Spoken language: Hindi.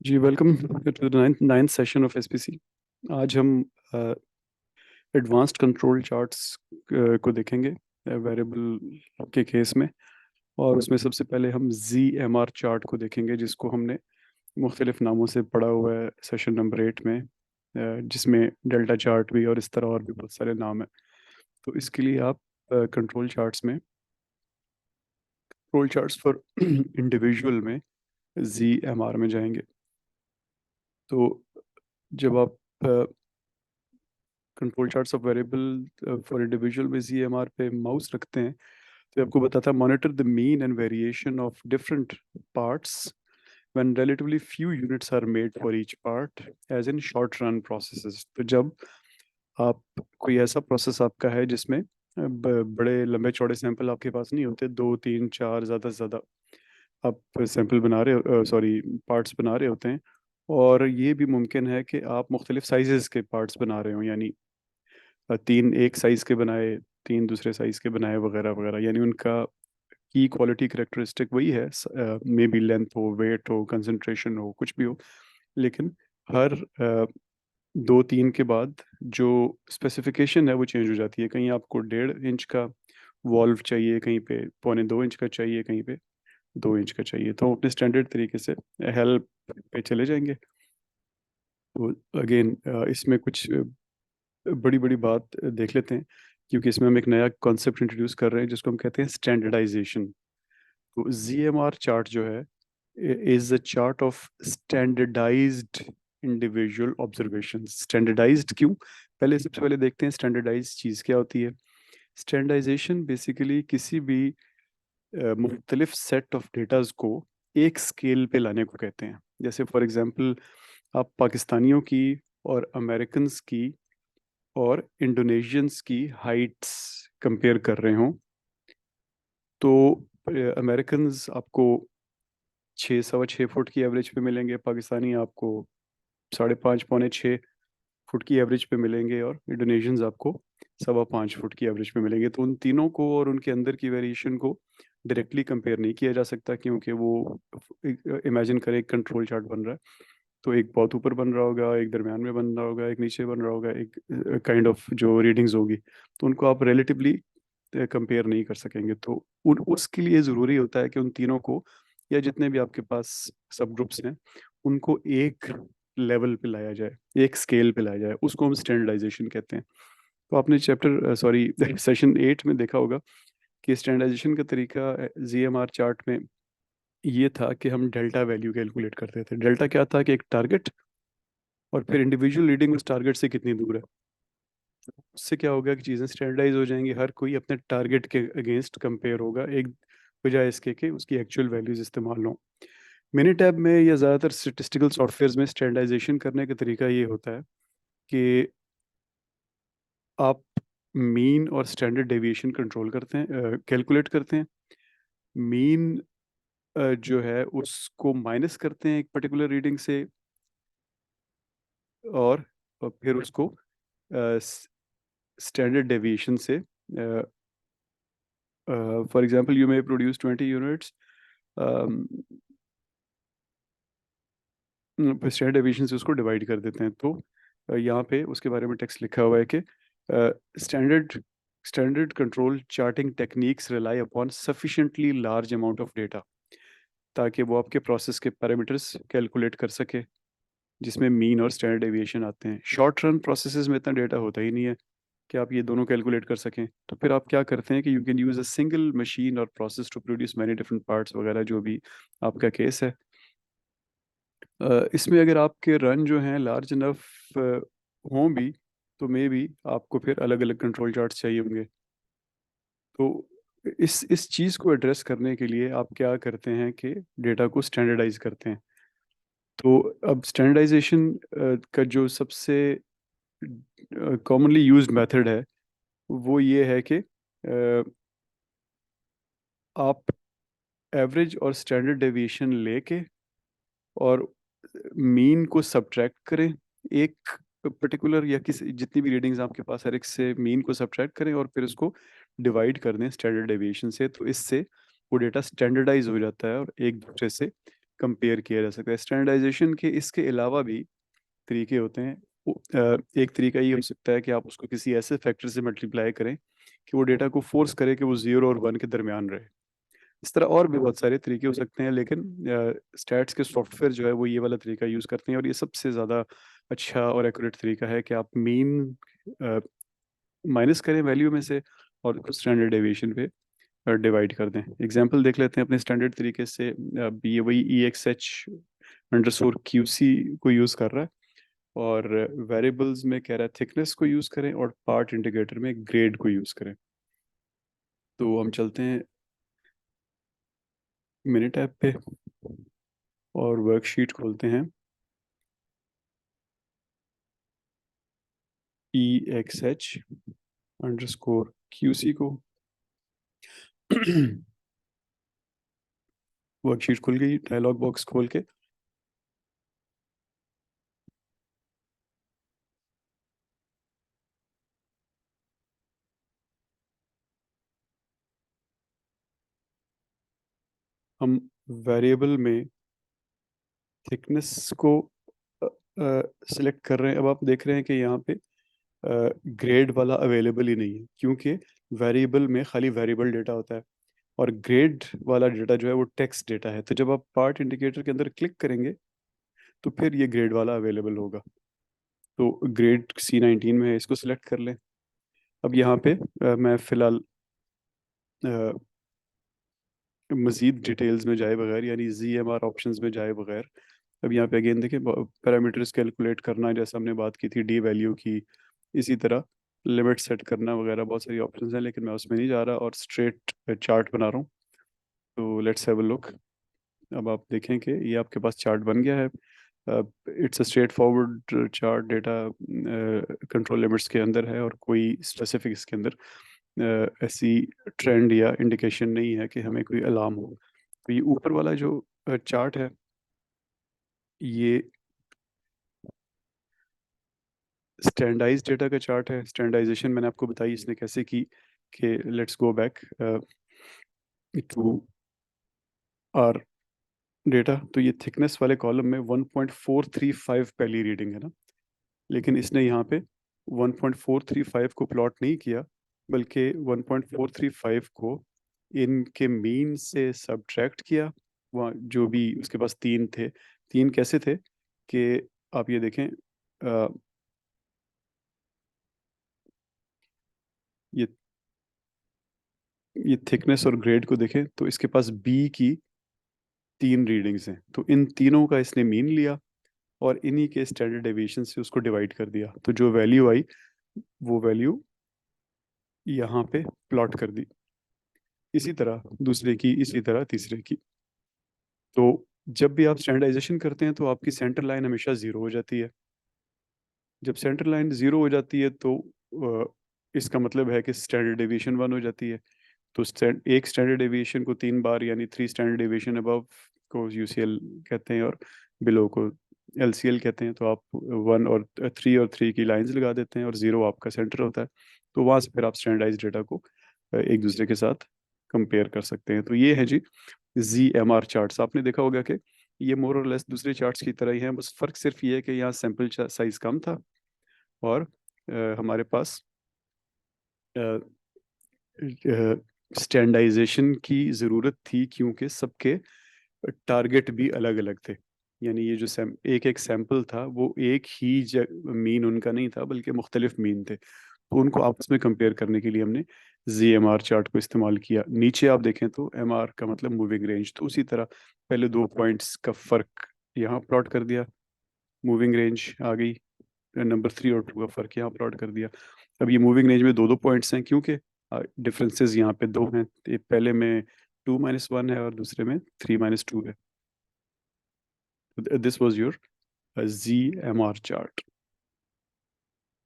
Ji welcome to the ninth session of SPC. आज हम एडवांस्ड कंट्रोल चार्ट्स को देखेंगे वेरिएबल के केस में। और उसमें सबसे पहले हम जी एम आर चार्ट को देखेंगे, जिसको हमने मुख्तलिफ नामों से पढ़ा हुआ है सेशन नंबर 8 में, जिसमें डेल्टा चार्ट भी और इस तरह और भी बहुत सारे नाम हैं। तो इसके लिए आप कंट्रोल चार्ट्स फॉर इंडिविजुअल में जी एम आर में जाएंगे। तो जब आप control charts of variable for individual में जीएमआर पे माउस रखते हैं, तो आपको बताता है monitor the mean and variation of different parts when relatively few units are made for each part as in short run processes. तो जब आप कोई ऐसा प्रोसेस आपका है जिसमें बड़े लंबे चौड़े सैंपल आपके पास नहीं होते, दो तीन चार ज़्यादा से ज़्यादा आप सैंपल बना रहे, सॉरी, पार्ट्स बना रहे होते हैं। और ये भी मुमकिन है कि आप मुख्तलिफ साइजेस के पार्ट्स बना रहे हो, यानी तीन एक साइज के बनाए, तीन दूसरे साइज के बनाए, वगैरह वगैरह। यानी उनका की क्वालिटी करेक्टरिस्टिक वही है, मे बी लेंथ हो, वेट हो, कंसंट्रेशन हो, कुछ भी हो। लेकिन हर दो तीन के बाद जो स्पेसिफिकेशन है वो चेंज हो जाती है। कहीं आपको 1.5 इंच का वॉल्व चाहिए, कहीं पे 1.25 इंच का चाहिए, कहीं पे 2 इंच का चाहिए। तो हम अपने स्टैंडर्ड तरीके से हेल्प पे चले जाएंगे। तो अगेन इसमें कुछ बड़ी बड़ी बात देख लेते हैं, क्योंकि इसमें हम एक नया कॉन्सेप्ट इंट्रोड्यूस कर रहे हैं जिसको हम कहते हैं स्टैंडर्डाइजेशन। तो जीएमआर चार्ट जो है is a chart of standardised individual observation. Standardised क्यों? पहले सबसे पहले देखते हैं स्टैंडर्डाइज्ड चीज़ क्या होती है। स्टैंडर्डाइजेशन बेसिकली किसी भी मुख्तलिफ सेट ऑफ डेटाज को एक स्केल पे लाने को कहते हैं। जैसे फॉर एग्जांपल आप पाकिस्तानियों की और अमेरिकन्स की और इंडोनेशियंस की हाइट्स कंपेयर कर रहे हों, तो अमेरिकन्स आपको 6 सवा 6 फुट की एवरेज पे मिलेंगे, पाकिस्तानी आपको 5.5 पौने 6 फुट की एवरेज पे मिलेंगे, और इंडोनेशियंस आपको 5.25 फुट की एवरेज पे मिलेंगे। तो उन तीनों को और उनके अंदर की वेरिएशन को डायरेक्टली कंपेयर नहीं किया जा सकता, क्योंकि वो, इमेजिन करें एक कंट्रोल चार्ट बन रहा है, तो एक बहुत ऊपर बन रहा होगा, एक दरमियान में बन रहा होगा, एक नीचे बन रहा होगा, एक काइंड ऑफ जो रीडिंग्स होगी, तो उनको आप रिलेटिवली कंपेयर नहीं कर सकेंगे। तो उन उसके लिए ज़रूरी होता है कि उन तीनों को, या जितने भी आपके पास सब ग्रुप्स हैं, उनको एक लेवल पे लाया जाए, एक स्केल पे लाया जाए। उसको हम स्टैंडर्डाइजेशन कहते हैं। तो आपने चैप्टर सॉरी सेशन 8 में देखा होगा कि स्टैंडर्डाइजेशन का तरीका जीएमआर चार्ट में ये था कि हम डेल्टा वैल्यू कैलकुलेट करते थे। डेल्टा क्या था कि एक टारगेट, और फिर इंडिविजुअल रीडिंग उस टारगेट से कितनी दूर है। उससे क्या होगा कि चीज़ें स्टैंडर्डाइज हो जाएंगी, हर कोई अपने टारगेट के अगेंस्ट कंपेयर होगा, एक बजाय इसके कि उसकी एक्चुअल वैल्यूज इस्तेमाल हों। मिनीटैब में या ज़्यादातर स्टेटिस्टिकल सॉफ्टवेयर में स्टैंडर्डाइजेशन करने का तरीका ये होता है कि आप मीन और स्टैंडर्ड डेविएशन कंट्रोल करते हैं, कैलकुलेट करते हैं। मीन जो है उसको माइनस करते हैं एक पर्टिकुलर रीडिंग से, और फिर उसको स्टैंडर्ड डेविएशन से, for example you may produce 20 units, standard deviation से उसको डिवाइड कर देते हैं। तो यहाँ पे उसके बारे में टेक्स्ट लिखा हुआ है कि standard standard control charting techniques rely upon sufficiently large amount of data, ताकि वो आपके प्रोसेस के पैरामीटर्स कैलकुलेट कर सके, जिसमें मीन और स्टैंडर्ड डेविएशन आते हैं। शॉर्ट रन प्रोसेसेस में इतना डेटा होता ही नहीं है कि आप ये दोनों कैलकुलेट कर सकें। तो फिर आप क्या करते हैं कि you can use a single machine और process to produce many different parts वगैरह, जो भी आपका केस है। इसमें अगर आपके रन जो हैं लार्ज इनफ हों भी, तो मे भी आपको फिर अलग अलग कंट्रोल चार्ट्स चाहिए होंगे। तो इस चीज़ को एड्रेस करने के लिए आप क्या करते हैं कि डेटा को स्टैंडर्डाइज करते हैं। तो अब स्टैंडर्डाइजेशन का जो सबसे कॉमनली यूज्ड मेथड है वो ये है कि आप एवरेज और स्टैंडर्ड डेविएशन लेके और मीन को सब्ट्रैक्ट करें, एक पर्टिकुलर या किसी जितनी भी रीडिंग्स आपके पास हर एक से मीन को सब्ट्रैक्ट करें, और फिर उसको डिवाइड कर दें स्टैंडर्ड डेविएशन से। तो इससे वो डेटा स्टैंडर्डाइज हो जाता है और एक दूसरे से कंपेयर किया जा सकता है। स्टैंडर्डाइजेशन के इसके अलावा भी तरीके होते हैं। एक तरीका ये हो सकता है कि आप उसको किसी ऐसे फैक्टर से मल्टीप्लाई करें कि वो डेटा को फोर्स करे कि वो 0 और 1 के दरमियान रहे। इस तरह और भी बहुत सारे तरीके हो सकते हैं, लेकिन स्टैट्स के सॉफ्टवेयर जो है वो ये वाला तरीका यूज़ करते हैं, और ये सबसे ज़्यादा अच्छा और एक्यूरेट तरीका है कि आप मीन माइनस करें वैल्यू में से और उसको स्टैंडर्ड डेविएशन पे डिवाइड कर दें। एग्जांपल देख लेते हैं अपने स्टैंडर्ड तरीके से। अब ये वही EXH_QC को यूज़ कर रहा है, और वेरिएबल्स में कह रहा है थिकनेस को यूज़ करें, और पार्ट इंटीग्रेटर में ग्रेड को यूज़ करें। तो हम चलते हैं मिनट ऐप पे और वर्कशीट खोलते हैं EXH_QC को। वर्कशीट खुल गई डायलॉग बॉक्स खोल के। हम वेरिएबल में थिकनेस को सिलेक्ट कर रहे हैं। अब आप देख रहे हैं कि यहाँ पे ग्रेड वाला अवेलेबल ही नहीं है, क्योंकि वेरिएबल में खाली वेरिएबल डेटा होता है, और ग्रेड वाला डेटा जो है वो टेक्स्ट डेटा है। तो जब आप पार्ट इंडिकेटर के अंदर क्लिक करेंगे तो फिर ये ग्रेड वाला अवेलेबल होगा। तो ग्रेड C19 में है, इसको सिलेक्ट कर लें। अब यहाँ पे मैं फ़िलहाल मज़ीद डिटेल्स में जाए बगैर, यानी ZMR ऑप्शंस में जाए बगैर, अब यहाँ पे अगेन देखिए पैरामीटर्स कैलकुलेट करना, जैसे हमने बात की थी डी वैल्यू की, इसी तरह लिमिट सेट करना वगैरह, बहुत सारी ऑप्शंस हैं, लेकिन मैं उसमें नहीं जा रहा और स्ट्रेट चार्ट बना रहा हूँ। तो लेट्स हैव अ लुक। अब आप देखें कि ये आपके पास चार्ट बन गया है। It's a straight forward chart, data control limits के अंदर है, और कोई स्पेसिफिक इसके अंदर ऐसी ट्रेंड या इंडिकेशन नहीं है कि हमें कोई अलार्म हो। तो ये ऊपर वाला जो चार्ट है, ये स्टैंडर्डाइज डेटा का चार्ट है। स्टैंडर्डाइजेशन मैंने आपको बताई इसने कैसे की, कि let's go back to our data. तो ये थिकनेस वाले कॉलम में 1.435 पहली रीडिंग है ना, लेकिन इसने यहाँ पे 1.435 को प्लॉट नहीं किया, बल्कि 1.435 को इनके मीन से सब्ट्रैक्ट किया। वहाँ जो भी उसके पास तीन थे, तीन कैसे थे कि आप ये देखें, ये ये थिकनेस और ग्रेड को देखें तो इसके पास बी की तीन रीडिंग्स हैं। तो इन तीनों का इसने मीन लिया और इन्हीं के स्टैंडर्ड डेविएशन से उसको डिवाइड कर दिया। तो जो वैल्यू आई वो वैल्यू यहाँ पे प्लॉट कर दी, इसी तरह दूसरे की, इसी तरह तीसरे की। तो जब भी आप स्टैंडर्डाइजेशन करते हैं तो आपकी सेंटर लाइन हमेशा ज़ीरो हो जाती है। जब सेंटर लाइन ज़ीरो हो जाती है तो इसका मतलब है कि स्टैंडर्ड डेविएशन 1 हो जाती है। तो एक स्टैंडर्ड डेविएशन को 3 बार, यानी 3 स्टैंडर्ड डेविएशन अबव को UCL कहते हैं, और बिलो को LCL कहते हैं। तो आप 1 और 3 और 3 की लाइंस लगा देते हैं, और 0 आपका सेंटर होता है। तो वहाँ से फिर आप स्टैंडर्डाइज डेटा को एक दूसरे के साथ कंपेयर कर सकते हैं। तो ये है जी ZMR चार्ट्स। आपने देखा होगा कि ये मोर और लेस दूसरे चार्ट्स की तरह ही हैं, बस फ़र्क सिर्फ ये है कि यहाँ सैम्पल साइज कम था, और हमारे पास स्टैंडर्डाइजेशन की ज़रूरत थी, क्योंकि सबके टारगेट भी अलग अलग थे। यानी ये जो एक एक सैंपल था वो एक ही मीन उनका नहीं था, बल्कि मुख्तलिफ मीन थे। तो उनको आपस में कंपेयर करने के लिए हमने ZMR चार्ट को इस्तेमाल किया। नीचे आप देखें तो MR का मतलब मूविंग रेंज, तो उसी तरह पहले 2 पॉइंट्स का फ़र्क यहाँ प्लॉट कर दिया, मूविंग रेंज आ गई, नंबर 3 और 2 का फ़र्क यहाँ प्लॉट कर दिया। अब ये मूविंग रेंज में दो दो पॉइंट्स हैं, क्योंकि डिफरेंसेस यहाँ पे दो हैं। पहले में 2 - 1 है और दूसरे में 3 - 2 है। This was your ZMR chart.